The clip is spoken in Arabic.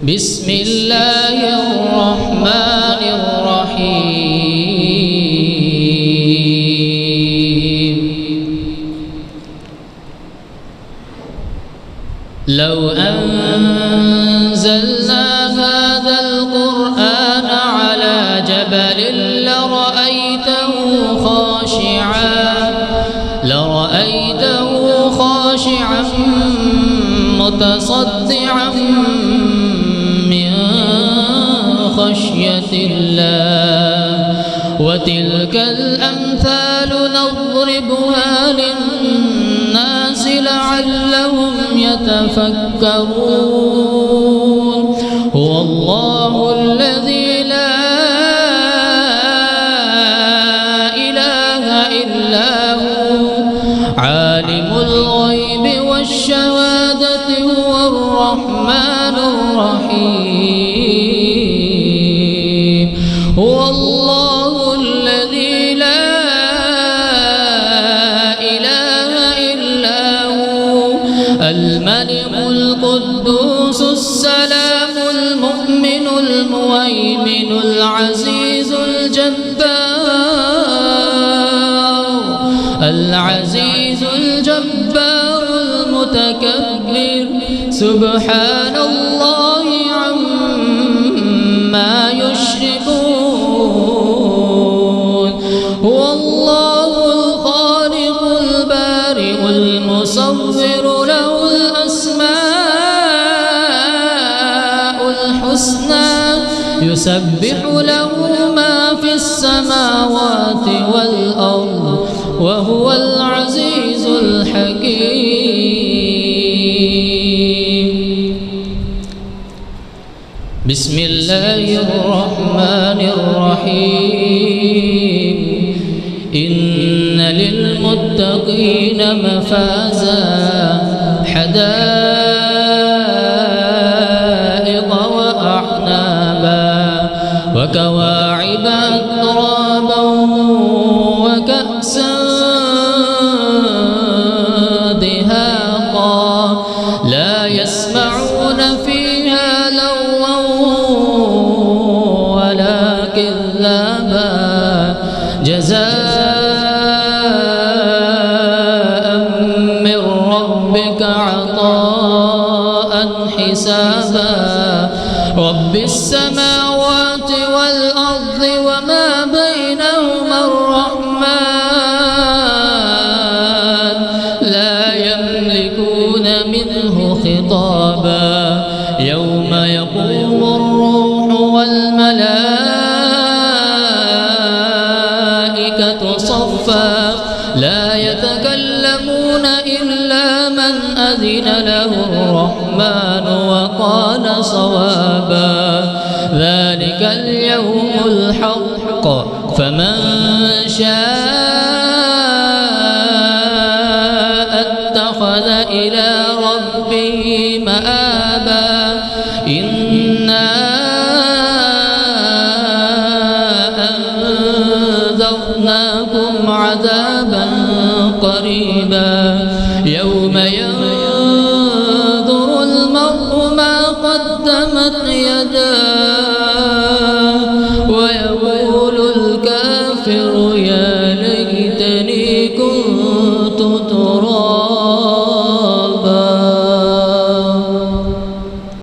بسم الله الرحمن الرحيم. لو أنزلنا هذا القرآن على جبل لرأيته خاشعا متصدعا من خشية الله. وتلك الأمثال نضربها للناس لعلهم يتفكرون. هو الله الذي لا إله إلا هو عالم الغيب والشهادة هو الرحمن الرحيم. هو الله الذي لا إله إلا هو الملك القدوس السلام المؤمن المهيمن العزيز الجبار المتكبر. سبحان الله عما يشركون. هو الله الخالق البارئ المصور له الأسماء الحسنى يسبح له ما في السماوات والأرض وهو العزيز الحكيم. بسم الله الرحمن الرحيم. إن للمتقين مفازا حدائق وأعنابا وكواعب أترابا وكأسا دهاقا لا يسمعون فيها لغوا ولا كذابا جزاء من ربك عطاء حسابا. رب السماوات والأرض وما بينهما الرحمن لا يملكون منه خطابا. يوم يقوم الروح والملائكة صفا لا يتكلمون إلا من أذن له الرحمن وقال صوابا. ذلك اليوم الحق فمن شاء اتخذ إلى ربه مآبا. إنا أنذرناكم عذابا قريبا يوم ينظر المرء ما قدمت يداه